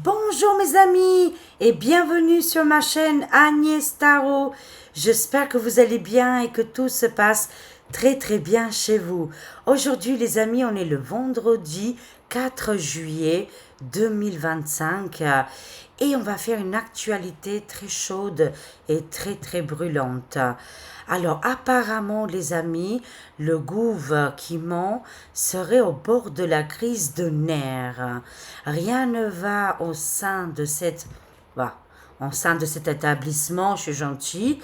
Bonjour mes amis et bienvenue sur ma chaîne Agnès Tarot. J'espère que vous allez bien et que tout se passe très bien chez vous. Aujourd'hui les amis, on est le vendredi 4 juillet 2025 et on va faire une actualité très chaude et très brûlante. Alors apparemment les amis, le gouv qui ment serait au bord de la crise de nerfs. Rien ne va au sein de bah, au sein de cet établissement, je suis gentil,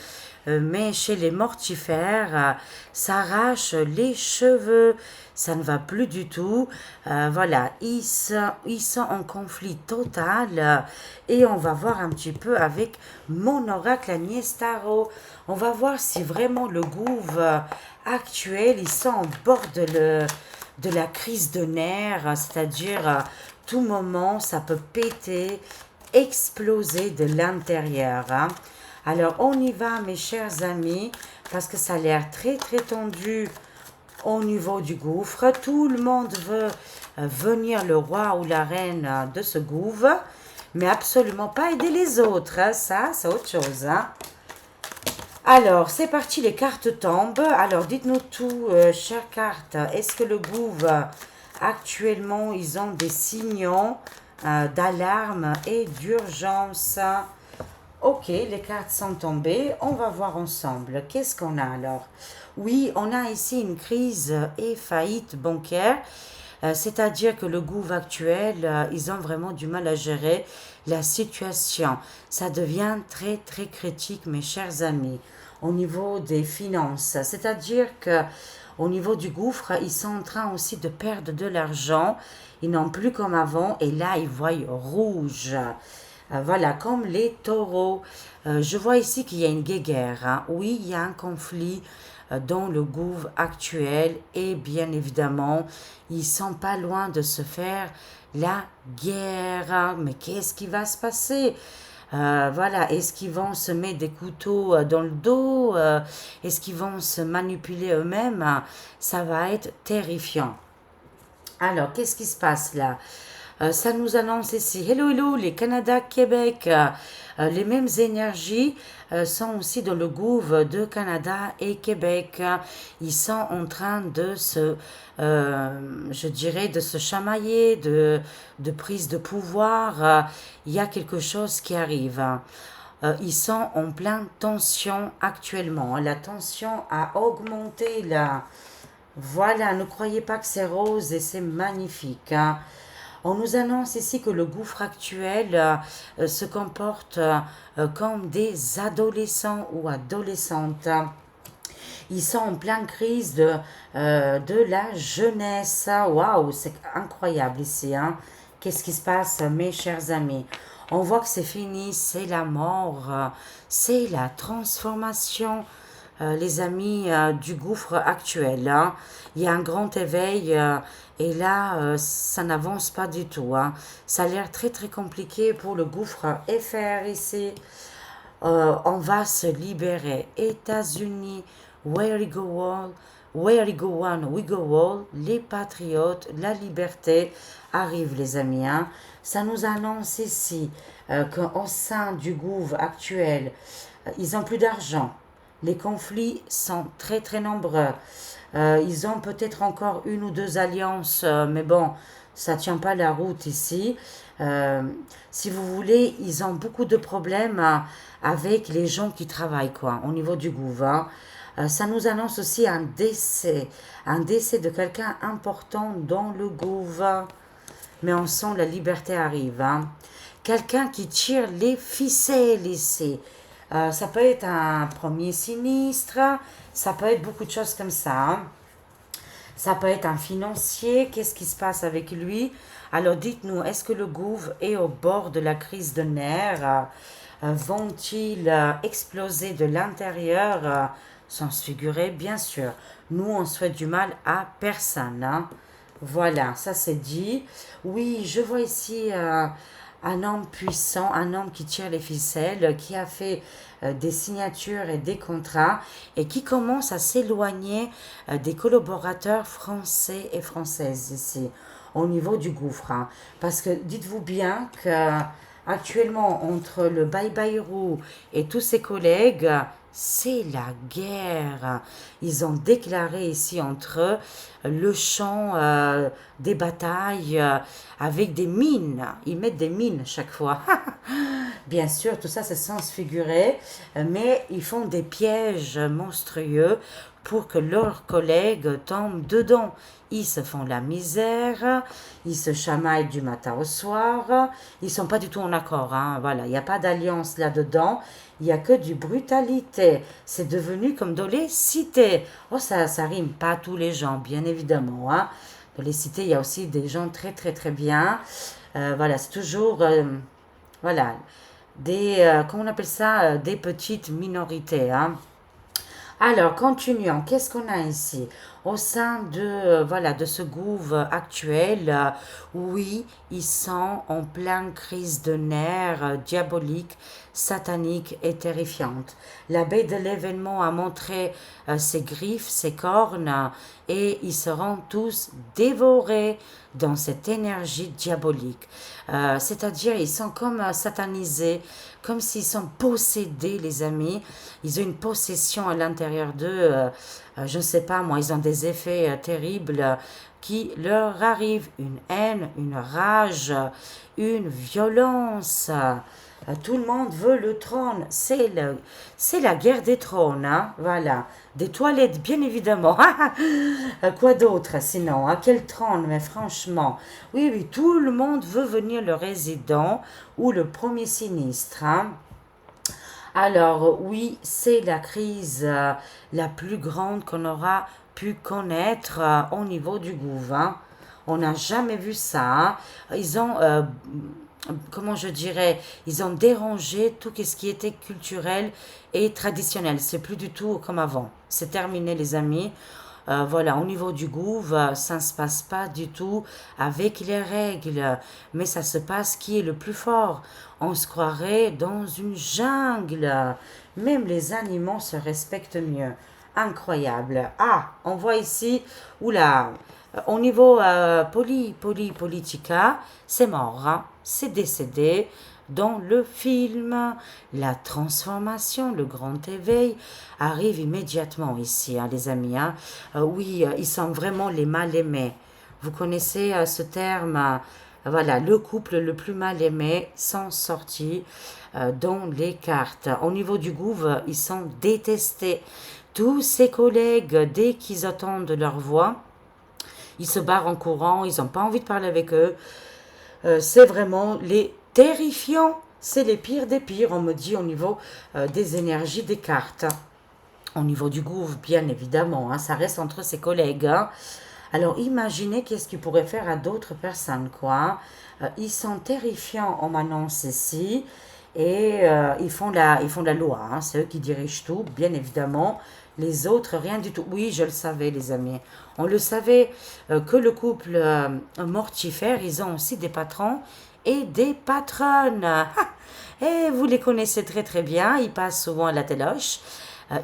mais chez les mortifères, s'arrache les cheveux, ça ne va plus du tout. Voilà, ils sont en conflit total et on va voir un petit peu avec mon oracle Agnès Tarot. On va voir si vraiment le gouv actuel, ils sont au bord de la crise de nerfs, c'est-à-dire tout moment, ça peut péter, exploser de l'intérieur. Alors, on y va, mes chers amis, parce que ça a l'air très tendu au niveau du gouffre. Tout le monde veut venir le roi ou la reine de ce gouffre, mais absolument pas aider les autres. Ça, c'est autre chose. Alors, c'est parti, les cartes tombent. Alors, dites-nous tout, chères cartes. Est-ce que le gouffre, actuellement, ils ont des signaux d'alarme et d'urgence? Ok, les cartes sont tombées. On va voir ensemble. Qu'est-ce qu'on a alors? Oui, on a ici une crise et faillite bancaire. C'est-à-dire que le gouv actuel, ils ont vraiment du mal à gérer la situation. Ça devient très critique, mes chers amis, au niveau des finances. C'est-à-dire que au niveau du gouffre, ils sont en train aussi de perdre de l'argent. Ils n'ont plus comme avant et là, ils voient rouge. Voilà, comme les taureaux. Je vois ici qu'il y a une guéguerre. Oui, il y a un conflit dans le gouv actuel et bien évidemment, ils sont pas loin de se faire la guerre. Mais qu'est-ce qui va se passer? Voilà, est-ce qu'ils vont se mettre des couteaux dans le dos? Est-ce qu'ils vont se manipuler eux-mêmes? Ça va être terrifiant. Alors, qu'est-ce qui se passe là? Ça nous annonce ici, hello, les Canada, Québec, les mêmes énergies sont aussi dans le gouv de Canada et Québec. Ils sont en train de je dirais, de se chamailler, de prise de pouvoir. Il y a quelque chose qui arrive. Ils sont en pleine tension actuellement. La tension a augmenté là. Voilà, ne croyez pas que c'est rose et c'est magnifique. On nous annonce ici que le gouffre actuel se comporte comme des adolescents ou adolescentes. Ils sont en pleine crise de la jeunesse. Waouh, c'est incroyable ici. Qu'est-ce qui se passe, mes chers amis? On voit que c'est fini, c'est la mort, c'est la transformation, les amis, du gouffre actuel. Il y a un grand éveil et là, ça n'avance pas du tout. Ça a l'air très compliqué pour le gouffre FR ici. On va se libérer. États-Unis, where we go all, where we go one, we go all. Les patriotes, la liberté arrive, les amis. Ça nous annonce ici qu'au sein du gouv actuel, ils n'ont plus d'argent. Les conflits sont très nombreux. Ils ont peut-être encore une ou deux alliances, mais bon, ça tient pas la route ici. Si vous voulez, ils ont beaucoup de problèmes avec les gens qui travaillent, quoi, au niveau du gouv. Ça nous annonce aussi un décès de quelqu'un important dans le gouv. Mais on sent la liberté arrive. Quelqu'un qui tire les ficelles ici. Ça peut être un premier sinistre, ça peut être beaucoup de choses comme ça. Ça peut être un financier, qu'est-ce qui se passe avec lui? Alors dites-nous, est-ce que le gouv est au bord de la crise de nerfs? Vont-ils exploser de l'intérieur? Sans se figurer, bien sûr. Nous, on souhaite du mal à personne. Voilà, ça c'est dit. Oui, je vois ici un homme puissant, un homme qui tire les ficelles, qui a fait des signatures et des contrats et qui commence à s'éloigner des collaborateurs français et françaises ici. au niveau du gouffre. Hein. Parce que dites-vous bien que actuellement, entre le Baïbaïrou et tous ses collègues, c'est la guerre. Ils ont déclaré ici entre eux le champ des batailles avec des mines. Ils mettent des mines chaque fois. Bien sûr, tout ça c'est sens figuré, mais ils font des pièges monstrueux pour que leurs collègues tombent dedans. Ils se font la misère, ils se chamaillent du matin au soir, ils sont pas du tout en accord. Hein. Voilà, il n'y a pas d'alliance là-dedans, il n'y a que du brutalité. C'est devenu comme dans les cités. Oh, ça rime pas tous les gens, bien évidemment. Hein. Dans les cités, il y a aussi des gens très très très bien. Voilà, c'est toujours... voilà, comment on appelle ça, des petites minorités. Hein. Alors, continuons. Qu'est-ce qu'on a ici? Au sein de, voilà, de ce gouffre actuel, oui, ils sont en pleine crise de nerfs diabolique, satanique et terrifiante. La baie de l'événement a montré ses griffes, ses cornes, et ils seront tous dévorés dans cette énergie diabolique. C'est-à-dire, ils sont comme satanisés, comme s'ils sont possédés, les amis. Ils ont une possession à l'intérieur d'eux. Je ne sais pas, moi, ils ont des effets terribles qui leur arrivent. Une haine, une rage, une violence. Tout le monde veut le trône. C'est la guerre des trônes. Hein? Voilà. Des toilettes, bien évidemment. Quoi d'autre sinon? Quel trône? Mais franchement, oui, oui, tout le monde veut venir le résident ou le premier sinistre. Hein? Alors, oui, c'est la crise la plus grande qu'on aura pu connaître au niveau du gouvernement. Hein. On n'a jamais vu ça. Hein. Ils ont, comment je dirais, ils ont dérangé tout ce qui était culturel et traditionnel. C'est plus du tout comme avant. C'est terminé, les amis. Voilà, au niveau du gouv, ça ne se passe pas du tout avec les règles, mais ça se passe qui est le plus fort. On se croirait dans une jungle. Même les animaux se respectent mieux. Incroyable. Ah, on voit ici, oula, au niveau politica, c'est mort, hein, c'est décédé. Dans le film, la transformation, le grand éveil arrive immédiatement ici, hein, les amis. Hein. Oui, ils sont vraiment les mal aimés. Vous connaissez ce terme, voilà, le couple le plus mal aimé sont sortis dans les cartes. Au niveau du gouv, ils sont détestés. Tous ses collègues, dès qu'ils entendent leur voix, ils se barrent en courant, ils n'ont pas envie de parler avec eux. C'est vraiment les terrifiants. C'est les pires des pires, on me dit, au niveau des énergies des cartes. Au niveau du gouffre, bien évidemment, hein, ça reste entre ses collègues. Hein. Alors, imaginez qu'est-ce qu'ils pourraient faire à d'autres personnes, quoi. Ils sont terrifiants, on m'annonce ici. Et ils font la loi. Hein. C'est eux qui dirigent tout, bien évidemment. Les autres, rien du tout. Oui, je le savais, les amis. On le savait que le couple mortifère, ils ont aussi des patrons et des patronnes. Et vous les connaissez très très bien. Ils passent souvent à la téloche.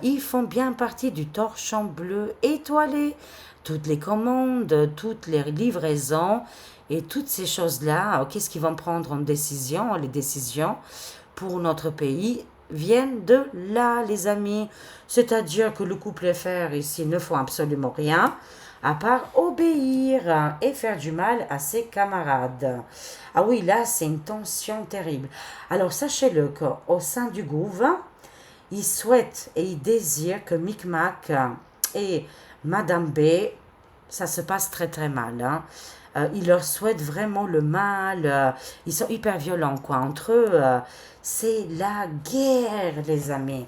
Ils font bien partie du torchon bleu étoilé. Toutes les commandes, toutes les livraisons et toutes ces choses-là, qu'est-ce qu'ils vont prendre en décision, les décisions pour notre pays viennent de là, les amis. C'est-à-dire que le couple FR ici ne font absolument rien à part obéir et faire du mal à ses camarades. Ah oui, là, c'est une tension terrible. Alors, sachez-le qu'au sein du gouvernement, ils souhaitent et ils désirent que Micmac et Madame B, ça se passe très très mal. Hein. Ils leur souhaitent vraiment le mal. Ils sont hyper violents, quoi. Entre eux, c'est la guerre, les amis.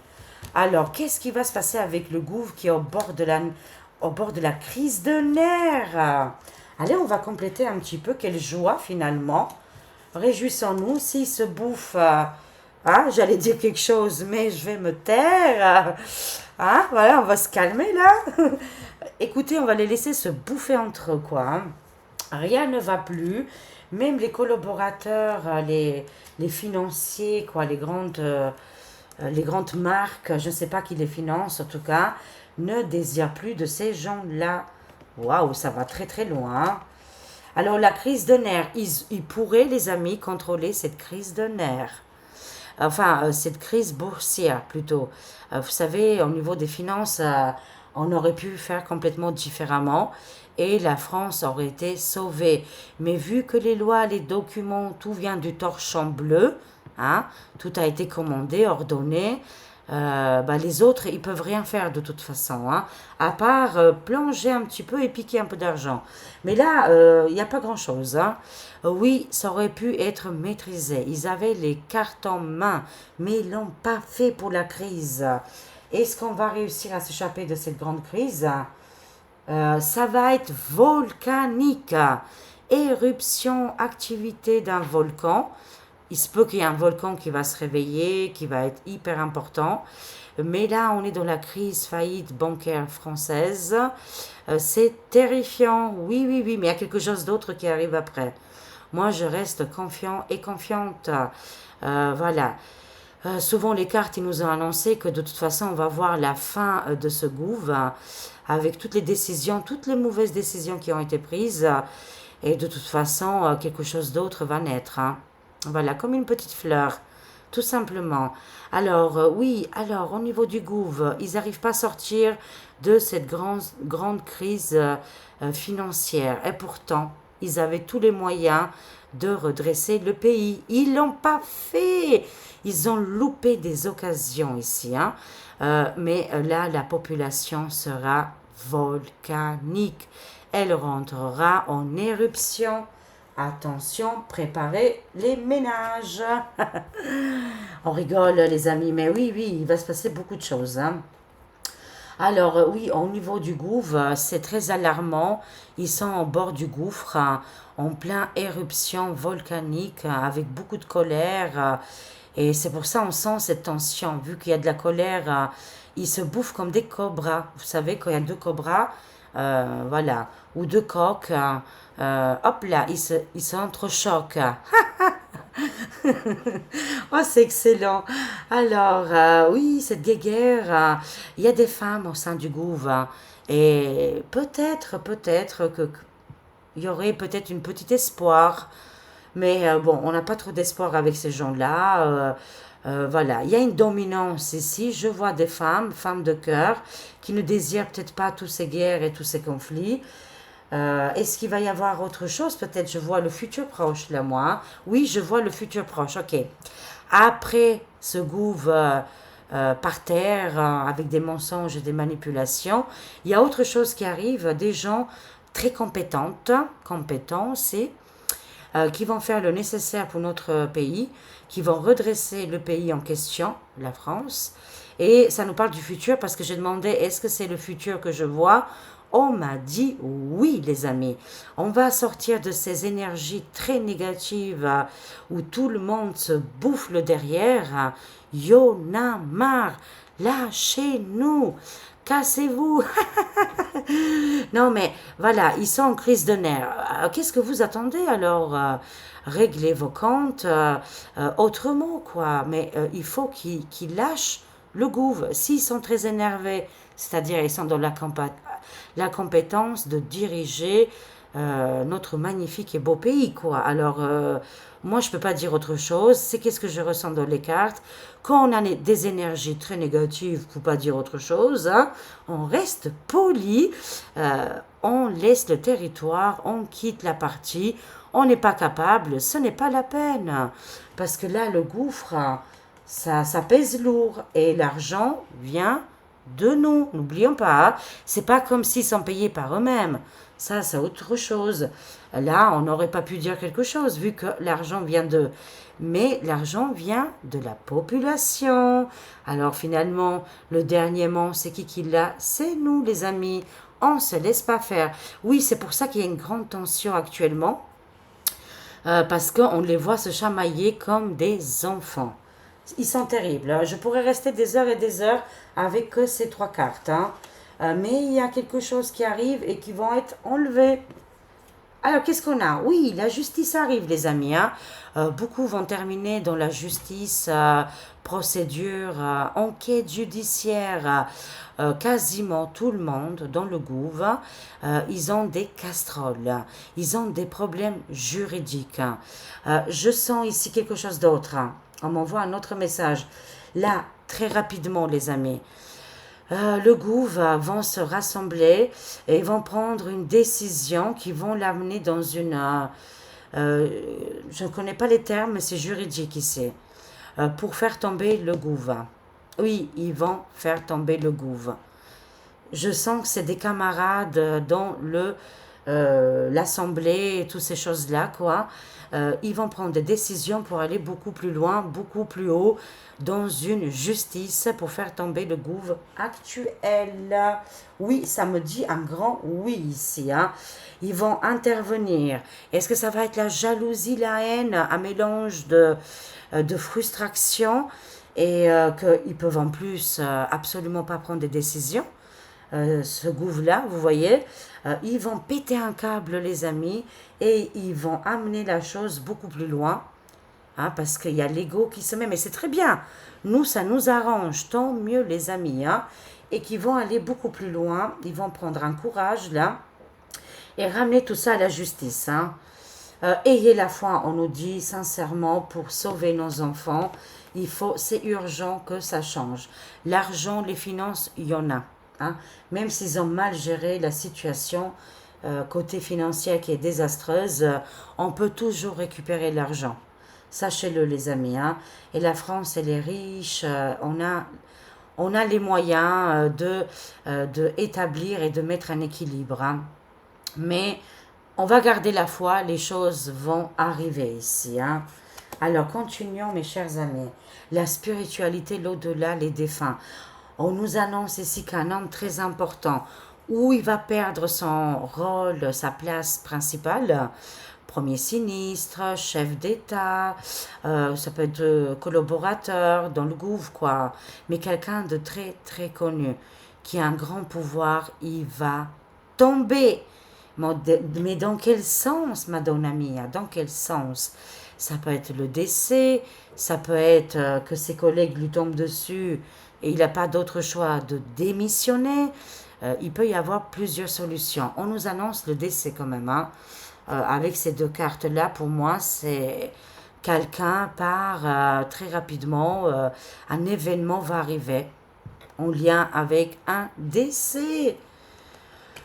Alors, qu'est-ce qui va se passer avec le gouffre qui est au bord de la crise de nerfs? Allez, on va compléter un petit peu. Quelle joie, finalement. Réjouissons-nous s'ils se bouffent. J'allais dire quelque chose, mais je vais me taire. Voilà, on va se calmer, là. Écoutez, on va les laisser se bouffer entre eux, quoi. Hein. Rien ne va plus. Même les collaborateurs, les financiers, quoi, les grandes marques, je ne sais pas qui les finance, en tout cas, ne désirent plus de ces gens-là. Waouh, ça va très très loin. Alors la crise de nerfs, ils pourraient, les amis, contrôler cette crise de nerfs. Enfin, cette crise boursière plutôt. Vous savez, au niveau des finances, on aurait pu faire complètement différemment et la France aurait été sauvée. Mais vu que les lois, les documents, tout vient du torchon bleu, hein, tout a été commandé, ordonné, bah, les autres, ils peuvent rien faire de toute façon, hein, à part plonger un petit peu et piquer un peu d'argent. Mais là, il n'y a pas grand-chose, hein. Oui, ça aurait pu être maîtrisé. Ils avaient les cartes en main, mais ils l'ont pas fait pour la crise. Est-ce qu'on va réussir à s'échapper de cette grande crise? Ça va être volcanique. Éruption, activité d'un volcan. Il se peut qu'il y ait un volcan qui va se réveiller, qui va être hyper important. Mais là, on est dans la crise faillite bancaire française. C'est terrifiant. Oui, oui, oui, mais il y a quelque chose d'autre qui arrive après. Moi, je reste confiant et confiante. Voilà. Souvent, les cartes, ils nous ont annoncé que de toute façon, on va voir la fin de ce gouffre avec toutes les décisions, toutes les mauvaises décisions qui ont été prises. Et de toute façon, quelque chose d'autre va naître, hein. Voilà, comme une petite fleur, tout simplement. Alors, oui, alors, au niveau du gouffre, ils n'arrivent pas à sortir de cette grande crise financière. Et pourtant, ils avaient tous les moyens de redresser le pays. Ils l'ont pas fait. Ils ont loupé des occasions ici, hein. Mais là, la population sera volcanique. Elle rentrera en éruption. Attention, préparez les ménages. On rigole, les amis, mais oui, oui, il va se passer beaucoup de choses, hein. Alors, oui, au niveau du gouffre, c'est très alarmant. Ils sont au bord du gouffre, en plein éruption volcanique, avec beaucoup de colère. Et c'est pour ça on sent cette tension. Vu qu'il y a de la colère, ils se bouffent comme des cobras. Vous savez, quand il y a deux cobras, voilà, ou deux coqs, hop là, ils s'entrechoquent. Oh, c'est excellent. Alors, oui, cette guéguerre, il y a des femmes au sein du gouffre, hein. Et peut-être que il y aurait peut-être une petite espoir. Mais bon, on n'a pas trop d'espoir avec ces gens-là. Voilà, il y a une dominance ici. Je vois des femmes, femmes de cœur, qui ne désirent peut-être pas toutes ces guerres et tous ces conflits. Est-ce qu'il va y avoir autre chose? Peut-être je vois le futur proche, là, moi. Oui, je vois le futur proche, ok. Après ce gouffre par terre, avec des mensonges et des manipulations, il y a autre chose qui arrive, des gens très compétents aussi, qui vont faire le nécessaire pour notre pays, qui vont redresser le pays en question, la France. Et ça nous parle du futur parce que j'ai demandé est-ce que c'est le futur que je vois? On m'a dit oui, les amis. On va sortir de ces énergies très négatives où tout le monde se bouffe le derrière. Y'en a marre. Lâchez-nous. Cassez-vous. Non, mais voilà, ils sont en crise de nerfs. Qu'est-ce que vous attendez alors? Réglez vos comptes autrement, quoi. Mais il faut qu'ils lâchent le gouffre. S'ils sont très énervés, c'est-à-dire ils sont dans la compétence de diriger notre magnifique et beau pays, quoi. Alors, moi, je peux pas dire autre chose. C'est qu'est-ce que je ressens dans les cartes. Quand on a des énergies très négatives, pour pas dire autre chose, hein, on reste poli, on laisse le territoire, on quitte la partie, on n'est pas capable, ce n'est pas la peine. Parce que là, le gouffre, ça pèse lourd et l'argent vient de nous. N'oublions pas, hein, c'est pas comme s'ils sont payés par eux-mêmes. Ça, c'est autre chose. Là, on n'aurait pas pu dire quelque chose vu que l'argent vient d'eux. Mais l'argent vient de la population. Alors finalement, le dernier mot, c'est qui l'a? C'est nous, les amis. On ne se laisse pas faire. Oui, c'est pour ça qu'il y a une grande tension actuellement. Parce qu'on les voit se chamailler comme des enfants. Ils sont terribles, hein. Je pourrais rester des heures et des heures avec que ces trois cartes, hein. Mais il y a quelque chose qui arrive et qui vont être enlevés. Alors, qu'est-ce qu'on a? Oui, la justice arrive, les amis, hein. Beaucoup vont terminer dans la justice, procédure, enquête judiciaire. Quasiment tout le monde dans le gouv, ils ont des casseroles, ils ont des problèmes juridiques. Je sens ici quelque chose d'autre. On m'envoie un autre message. Là, très rapidement, les amis. Le gouv vont se rassembler et vont prendre une décision qui vont l'amener dans une... je ne connais pas les termes, mais c'est juridique ici. Pour faire tomber le gouv. Oui, ils vont faire tomber le gouv. Je sens que c'est des camarades dans l'assemblée et toutes ces choses-là, quoi. Ils vont prendre des décisions pour aller beaucoup plus loin, beaucoup plus haut, dans une justice pour faire tomber le gouv actuel. Oui, ça me dit un grand oui ici, hein. Ils vont intervenir. Est-ce que ça va être la jalousie, la haine, un mélange de frustration et qu'ils peuvent en plus absolument pas prendre des décisions? Ce gouv-là, vous voyez, ils vont péter un câble, les amis, et ils vont amener la chose beaucoup plus loin, hein, parce qu'il y a l'ego qui se met, mais c'est très bien. Nous, ça nous arrange, tant mieux, les amis, hein, et qui vont aller beaucoup plus loin. Ils vont prendre un courage, là, et ramener tout ça à la justice, hein. Ayez la foi, on nous dit sincèrement, pour sauver nos enfants, c'est urgent que ça change. L'argent, les finances, il y en a. Hein. Même s'ils ont mal géré la situation côté financier qui est désastreuse, on peut toujours récupérer l'argent. Sachez-le, les amis. Hein. Et la France, elle est riche. On a les moyens de établir et de mettre un équilibre. Hein. Mais on va garder la foi, les choses vont arriver ici. Hein. Alors, continuons, mes chers amis. La spiritualité, l'au-delà, les défunts. On nous annonce ici qu'un homme très important, où il va perdre son rôle, sa place principale, premier sinistre, chef d'État, ça peut être collaborateur dans le gouv, quoi. Mais quelqu'un de très, très connu, qui a un grand pouvoir, il va tomber. Mais dans quel sens, Madonna Mia? Dans quel sens? Ça peut être le décès, ça peut être que ses collègues lui tombent dessus et il n'a pas d'autre choix de démissionner. Il peut y avoir plusieurs solutions. On nous annonce le décès quand même. Hein. Avec ces deux cartes-là, pour moi, c'est quelqu'un part très rapidement. Un événement va arriver en lien avec un décès.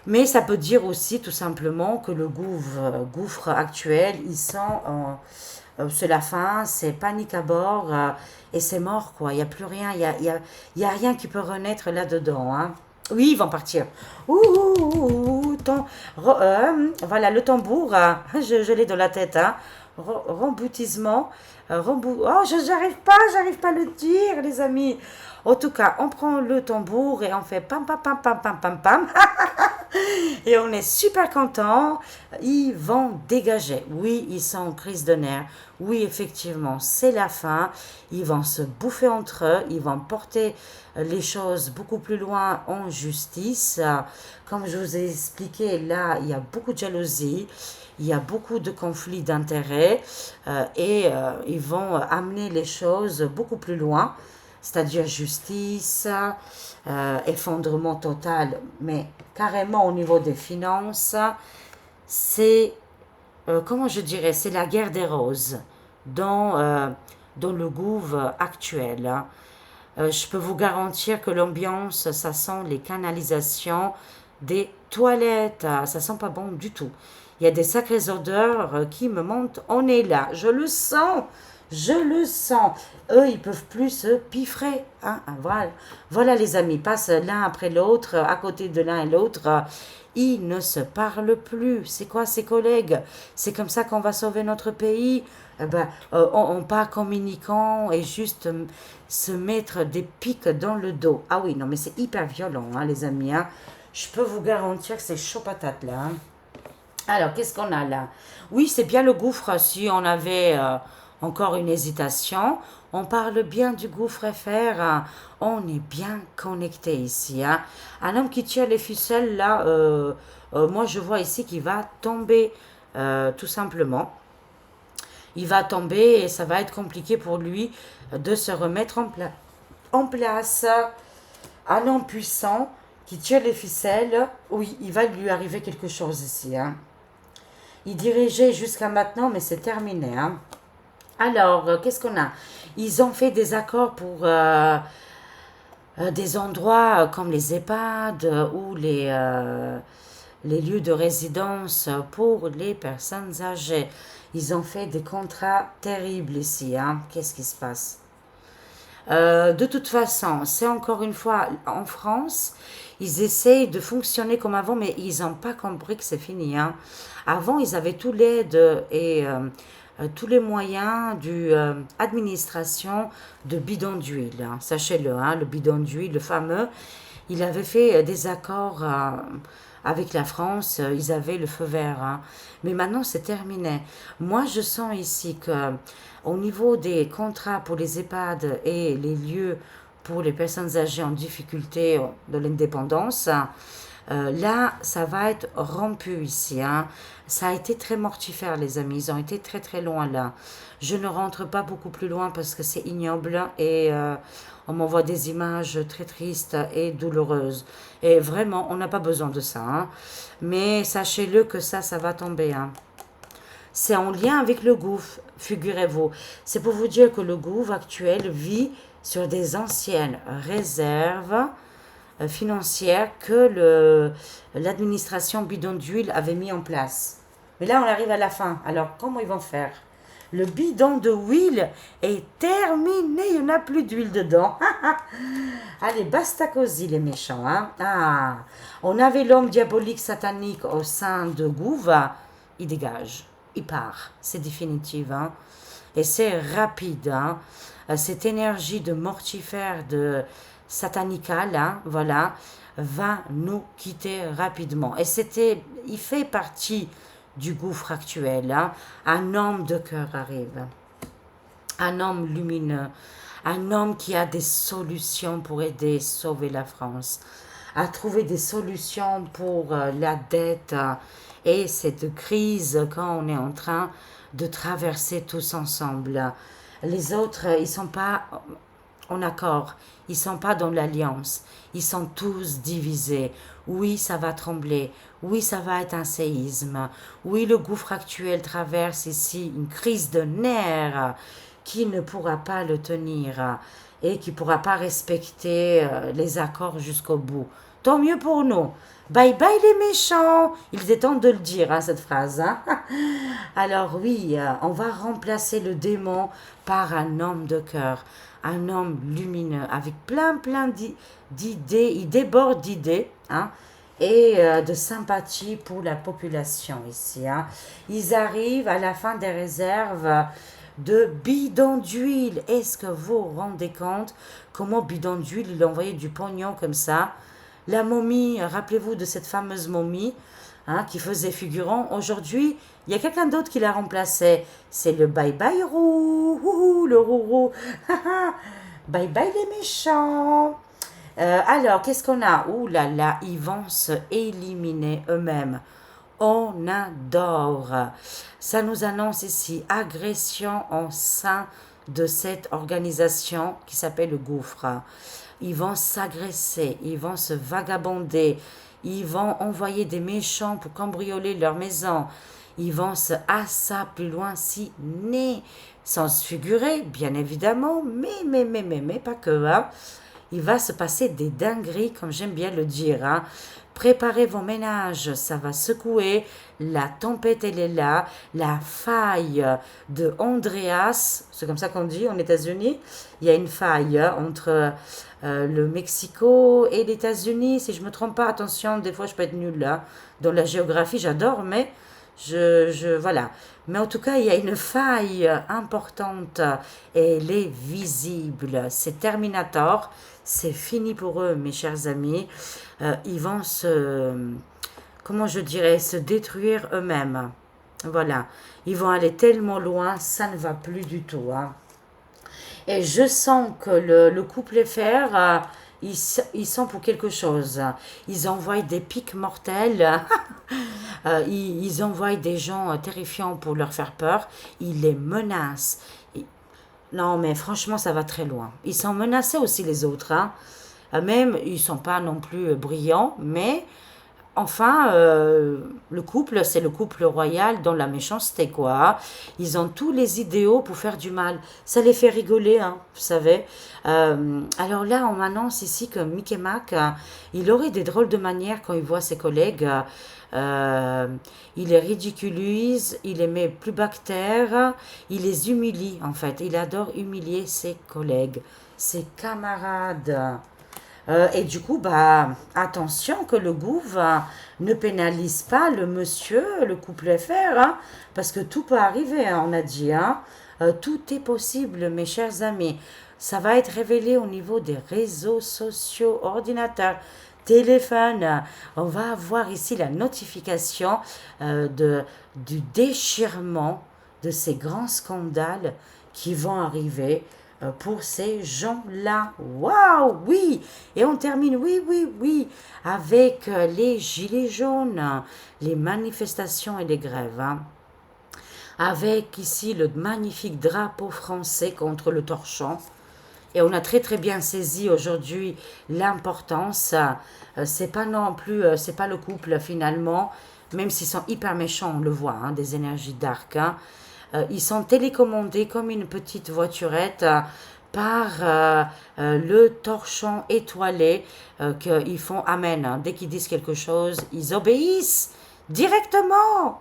Mais ça peut dire aussi tout simplement que le gouffre actuel, ils sont, c'est la fin, c'est panique à bord et c'est mort quoi. Il n'y a plus rien, il y a rien qui peut renaître là-dedans. Hein. Oui, ils vont partir. Ouh, voilà le tambour, je l'ai dans la tête. Hein. Remboutissement, oh, j'arrive pas à le dire, les amis. En tout cas, on prend le tambour et on fait pam pam pam pam pam pam pam. Et on est super content. Ils vont dégager. Oui, ils sont en crise de nerfs. Oui, effectivement, c'est la fin. Ils vont se bouffer entre eux. Ils vont porter les choses beaucoup plus loin en justice. Comme je vous ai expliqué, là, il y a beaucoup de jalousie. Il y a beaucoup de conflits d'intérêts. Et ils vont amener les choses beaucoup plus loin. C'est-à-dire justice, effondrement total, mais carrément au niveau des finances, c'est, comment je dirais, c'est la guerre des roses dans le gouv actuel. Hein. Je peux vous garantir que l'ambiance, ça sent les canalisations des toilettes, ça sent pas bon du tout. Il y a des sacrées odeurs qui me montent, on est là, je le sens. Je le sens. Eux, ils peuvent plus se piffrer. Hein? Voilà. Voilà, les amis, passent l'un après l'autre, à côté de l'un et l'autre. Ils ne se parlent plus. C'est quoi ces collègues? C'est comme ça qu'on va sauver notre pays? On part communiquant et juste se mettre des pics dans le dos. Ah oui, non, mais c'est hyper violent, hein, les amis. Hein? Je peux vous garantir que c'est chaud patate, là. Hein? Alors, qu'est-ce qu'on a là? Oui, c'est bien le gouffre. Si on avait... encore une hésitation. On parle bien du gouffre FR. Hein. On est bien connecté ici. Hein. Un homme qui tire les ficelles, là, moi je vois ici qu'il va tomber tout simplement. Il va tomber et ça va être compliqué pour lui de se remettre en place. Un homme puissant qui tire les ficelles, oui, il va lui arriver quelque chose ici. Hein. Il dirigeait jusqu'à maintenant, mais c'est terminé. Hein. Alors, qu'est-ce qu'on a? Ils ont fait des accords pour des endroits comme les EHPAD ou les lieux de résidence pour les personnes âgées. Ils ont fait des contrats terribles ici. Hein. Qu'est-ce qui se passe? De toute façon, c'est encore une fois en France, ils essayent de fonctionner comme avant, mais ils n'ont pas compris que c'est fini. Hein. Avant, ils avaient tout l'aide et tous les moyens du administration de bidon d'huile. Hein. Sachez-le, hein, le bidon d'huile, le fameux, il avait fait des accords avec la France, ils avaient le feu vert. Hein. Mais maintenant, c'est terminé. Moi, je sens ici que au niveau des contrats pour les EHPAD et les lieux pour les personnes âgées en difficulté de l'indépendance, là, ça va être rompu ici. Hein. Ça a été très mortifère, les amis. Ils ont été très, très loin là. Je ne rentre pas beaucoup plus loin parce que c'est ignoble et on m'envoie des images très tristes et douloureuses. Et vraiment, on n'a pas besoin de ça. Hein. Mais sachez-le que ça va tomber. Hein. C'est en lien avec le gouffre, figurez-vous. C'est pour vous dire que le gouffre actuel vit sur des anciennes réserves financières que l'administration bidon d'huile avait mis en place. Mais là, on arrive à la fin. Alors, comment ils vont faire? Le bidon de huile est terminé. Il n'y en a plus d'huile dedans. Allez, basta così les méchants. Hein? Ah, on avait l'homme diabolique satanique au sein de Gouva. Il dégage. Il part. C'est définitif. Hein? Et c'est rapide. Hein? Cette énergie de mortifère, de satanicale, hein, voilà, va nous quitter rapidement. Et il fait partie du gouffre actuel. Hein. Un homme de cœur arrive. Un homme lumineux. Un homme qui a des solutions pour aider, sauver la France. A trouvé des solutions pour la dette et cette crise quand on est en train de traverser tous ensemble. Les autres, ils sont pas en accord. Ils sont pas dans l'alliance. Ils sont tous divisés. Oui, ça va trembler. Oui, ça va être un séisme. Oui, le gouffre actuel traverse ici une crise de nerfs qui ne pourra pas le tenir et qui ne pourra pas respecter les accords jusqu'au bout. Tant mieux pour nous. Bye bye les méchants. Il est temps de le dire, hein, cette phrase. Hein. Alors oui, on va remplacer le démon par un homme de cœur, un homme lumineux, avec plein d'idées, il déborde d'idées, hein, et de sympathie pour la population ici. Hein. Ils arrivent à la fin des réserves de bidons d'huile. Est-ce que vous vous rendez compte comment bidon d'huile, il a envoyé du pognon comme ça? La momie, rappelez-vous de cette fameuse momie hein, qui faisait figurant. Aujourd'hui, il y a quelqu'un d'autre qui l'a remplacé. C'est le bye-bye roux, le roux. Bye-bye les méchants. Alors, qu'est-ce qu'on a? Ouh là là, ils vont se éliminer eux-mêmes. On adore. Ça nous annonce ici agression en sein de cette organisation qui s'appelle le gouffre. Ils vont s'agresser, ils vont se vagabonder, ils vont envoyer des méchants pour cambrioler leur maison, ils vont se ça plus loin si né, sans se figurer, bien évidemment, mais pas que. Hein. Il va se passer des dingueries, comme j'aime bien le dire. Hein. Préparez vos ménages, ça va secouer, la tempête elle est là, la faille de Andreas, c'est comme ça qu'on dit en États-Unis, il y a une faille entre le Mexico et les États-Unis, si je me trompe pas, attention, des fois je peux être nulle là, dans la géographie j'adore, mais voilà. Mais en tout cas, il y a une faille importante et elle est visible. C'est Terminator. C'est fini pour eux, mes chers amis. Ils vont comment je dirais, se détruire eux-mêmes. Voilà. Ils vont aller tellement loin, ça ne va plus du tout. Hein. Et je sens que le couple FR, ils sont pour quelque chose. Ils envoient des pics mortels. Ils envoient des gens terrifiants pour leur faire peur. Ils les menacent. Non, mais franchement, ça va très loin. Ils sont menacés aussi, les autres. Hein. Même, ils sont pas non plus brillants, mais enfin, le couple, c'est le couple royal dans la méchanceté, quoi. Ils ont tous les idéaux pour faire du mal. Ça les fait rigoler, hein, vous savez. Alors là, on m'annonce ici que Mickey Mac, il aurait des drôles de manières quand il voit ses collègues. Euh, il les ridiculise, il les met plus bas que terre, il les humilie, en fait. Il adore humilier ses collègues, ses camarades. Et du coup, bah, attention que le gouv ne pénalise pas le monsieur, le couple FR, hein, parce que tout peut arriver, hein, on a dit. Hein. Tout est possible, mes chers amis. Ça va être révélé au niveau des réseaux sociaux, ordinateurs, téléphone. On va avoir ici la notification du déchirement de ces grands scandales qui vont arriver pour ces gens-là. Waouh, oui. Et on termine, oui, oui, oui, avec les gilets jaunes, les manifestations et les grèves. Hein. Avec ici le magnifique drapeau français contre le torchon. Et on a très très bien saisi aujourd'hui l'importance. C'est pas non plus, c'est pas le couple finalement, même s'ils sont hyper méchants, on le voit, hein, des énergies dark. Hein. Ils sont télécommandés comme une petite voiturette par le torchon étoilé qu'ils font amen. Hein. Dès qu'ils disent quelque chose, ils obéissent directement.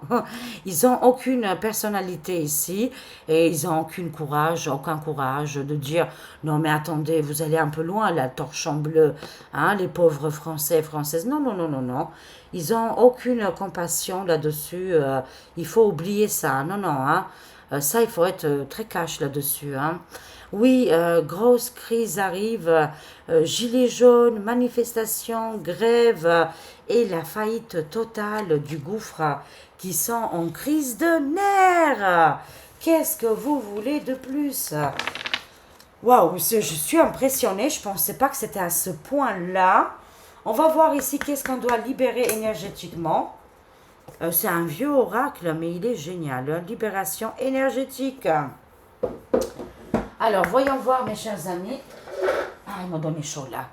Ils n'ont aucune personnalité ici et ils n'ont aucun courage de dire non mais attendez, vous allez un peu loin la torchon bleu, hein, les pauvres Français et Françaises. Non, non, non, non, non. Ils n'ont aucune compassion là-dessus. Il faut oublier ça. Non, non, hein. Ça, il faut être très cash là-dessus. Hein. Oui, grosse crise arrive, gilets jaunes, manifestations, grève et la faillite totale du gouffre qui sont en crise de nerfs. Qu'est-ce que vous voulez de plus? Waouh, je suis impressionnée, je ne pensais pas que c'était à ce point-là. On va voir ici qu'est-ce qu'on doit libérer énergétiquement. C'est un vieux oracle, mais il est génial. Hein. Libération énergétique. Alors, voyons voir, mes chers amis. Ah, ils m'ont donné chaud, là.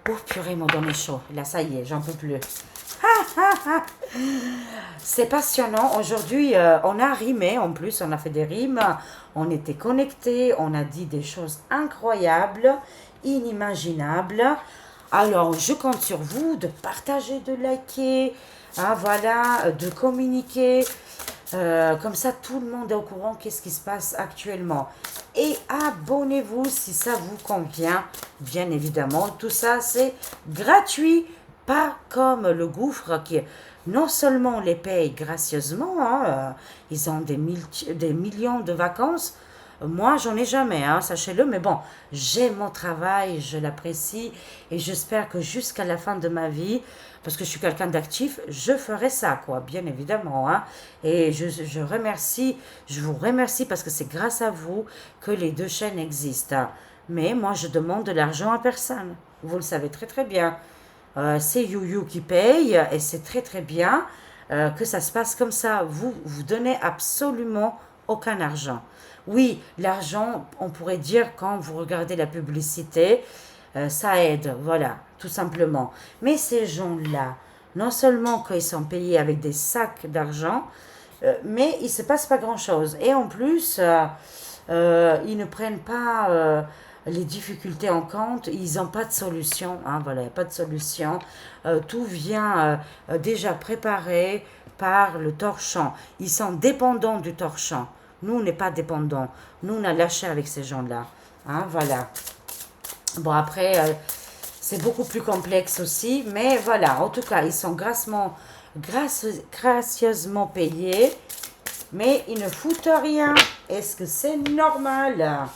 Oh, purée, ils m'ont donné chaud. Là, ça y est, j'en peux plus. C'est passionnant. Aujourd'hui, on a rimé, en plus, on a fait des rimes. On était connectés, on a dit des choses incroyables, inimaginables. Alors, je compte sur vous de partager, de liker, hein, voilà, de communiquer. Comme ça, tout le monde est au courant qu'est-ce qui se passe actuellement. Et abonnez-vous si ça vous convient, bien évidemment. Tout ça, c'est gratuit, pas comme le gouffre qui, non seulement les paye gracieusement, hein, ils ont des millions de vacances. Moi, j'en ai jamais, hein, sachez-le, mais bon, j'aime mon travail, je l'apprécie et j'espère que jusqu'à la fin de ma vie, parce que je suis quelqu'un d'actif, je ferai ça, quoi, bien évidemment. Hein. Et je vous remercie parce que c'est grâce à vous que les deux chaînes existent. Hein. Mais moi, je demande de l'argent à personne. Vous le savez très très bien. C'est YouYou qui paye et c'est très très bien que ça se passe comme ça. Vous donnez absolument aucun argent. Oui, l'argent, on pourrait dire quand vous regardez la publicité, ça aide, voilà, tout simplement. Mais ces gens-là, non seulement qu'ils sont payés avec des sacs d'argent, mais il ne se passe pas grand-chose. Et en plus, ils ne prennent pas les difficultés en compte, ils n'ont pas de solution, hein, voilà, il n'y a pas de solution. Tout vient déjà préparé par le torchon. Ils sont dépendants du torchon. Nous, on n'est pas dépendants. Nous, on a lâché avec ces gens-là. Hein, voilà. Bon, après, c'est beaucoup plus complexe aussi. Mais voilà, en tout cas, ils sont gracieusement payés. Mais ils ne foutent rien. Est-ce que c'est normal?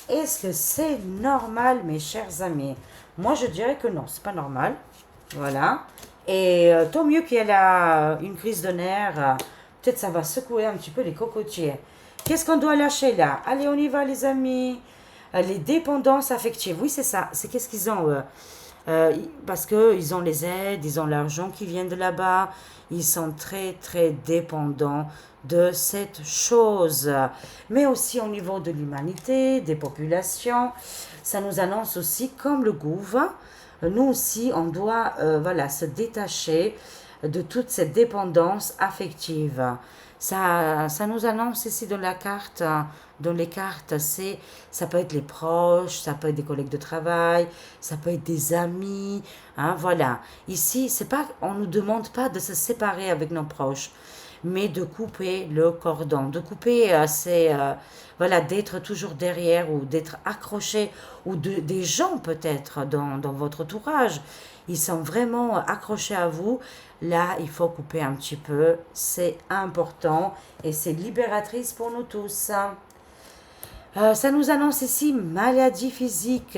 Est-ce que c'est normal, mes chers amis? Moi, je dirais que non, c'est pas normal. Voilà. Et tant mieux qu'il y ait une crise de nerfs. Peut-être ça va secouer un petit peu les cocotiers. Qu'est-ce qu'on doit lâcher là? Allez, on y va, les amis. Les dépendances affectives, oui, c'est ça. C'est qu'est-ce qu'ils ont parce qu'ils ont les aides, ils ont l'argent qui vient de là-bas. Ils sont très, très dépendants de cette chose. Mais aussi au niveau de l'humanité, des populations. Ça nous annonce aussi, comme le gouvernement, nous aussi, on doit voilà, se détacher de toute cette dépendance affective. Ça nous annonce ici dans les cartes, ça peut être les proches, ça peut être des collègues de travail, ça peut être des amis, hein, voilà. Ici, c'est pas, on nous demande pas de se séparer avec nos proches, mais de couper le cordon, de couper voilà, d'être toujours derrière ou d'être accroché, ou des gens peut-être dans votre entourage, ils sont vraiment accrochés à vous. Là, il faut couper un petit peu, c'est important et c'est libératrice pour nous tous. Ça nous annonce ici maladie physique.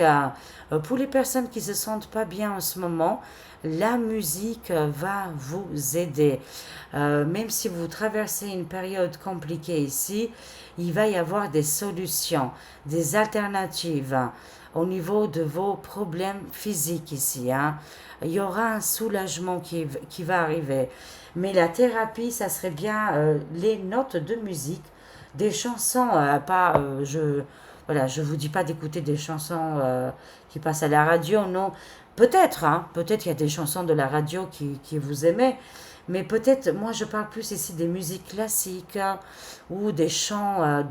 Pour les personnes qui se sentent pas bien en ce moment, la musique va vous aider. Même si vous traversez une période compliquée ici, il va y avoir des solutions, des alternatives au niveau de vos problèmes physiques ici. Hein. Il y aura un soulagement qui va arriver. Mais la thérapie, ça serait bien les notes de musique, des chansons, pas, voilà, je vous dis pas d'écouter des chansons qui passent à la radio, non. Peut-être, hein, peut-être qu'il y a des chansons de la radio qui vous aimez, mais peut-être, moi je parle plus ici des musiques classiques hein, ou des chants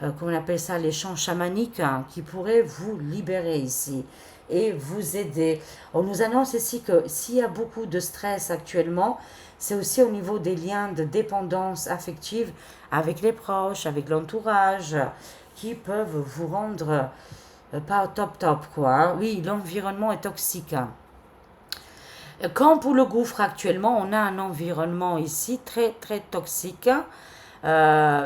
comment on appelle ça, les chants chamaniques hein, qui pourraient vous libérer ici et vous aider. On nous annonce ici que s'il y a beaucoup de stress actuellement, c'est aussi au niveau des liens de dépendance affective avec les proches, avec l'entourage, qui peuvent vous rendre pas au top top quoi. Hein. Oui, l'environnement est toxique. Hein. Quand pour le gouffre actuellement, on a un environnement ici très très toxique.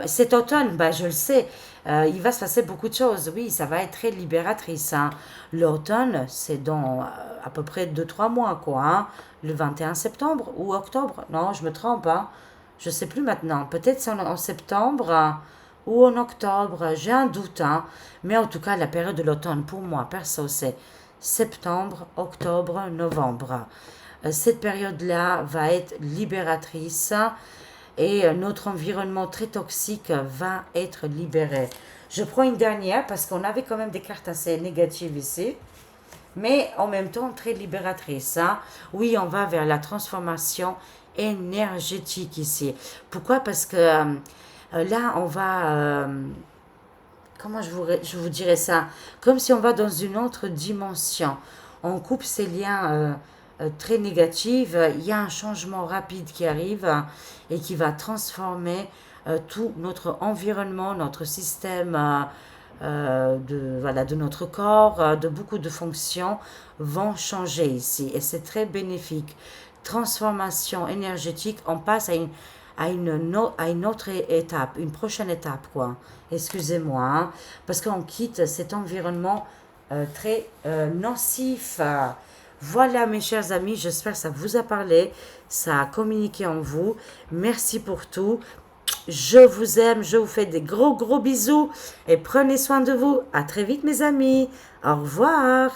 Cet automne, bah, je le sais, il va se passer beaucoup de choses. Oui, ça va être très libératrice. Hein. L'automne, c'est dans à peu près 2 3 mois, quoi. Hein. Le 21 septembre ou octobre. Non, je me trompe. Hein. Je ne sais plus maintenant. Peut-être c'est en septembre ou en octobre. J'ai un doute. Hein. Mais en tout cas, la période de l'automne, pour moi, perso, c'est septembre, octobre, novembre. Cette période-là va être libératrice et notre environnement très toxique va être libéré. Je prends une dernière parce qu'on avait quand même des cartes assez négatives ici, mais en même temps très libératrices. Hein. Oui, on va vers la transformation énergétique ici. Pourquoi? Parce que là, on va... comment je vous dirais ça? Comme si on va dans une autre dimension. On coupe ces liens très négatifs. Il y a un changement rapide qui arrive et qui va transformer tout notre environnement, notre système voilà, de notre corps, de beaucoup de fonctions vont changer ici. Et c'est très bénéfique. Transformation énergétique, on passe à une autre étape, une prochaine étape, quoi. Excusez-moi, hein, parce qu'on quitte cet environnement très nocif. Voilà, mes chers amis, j'espère que ça vous a parlé, ça a communiqué en vous. Merci pour tout. Je vous aime, je vous fais des gros bisous et prenez soin de vous. À très vite, mes amis. Au revoir.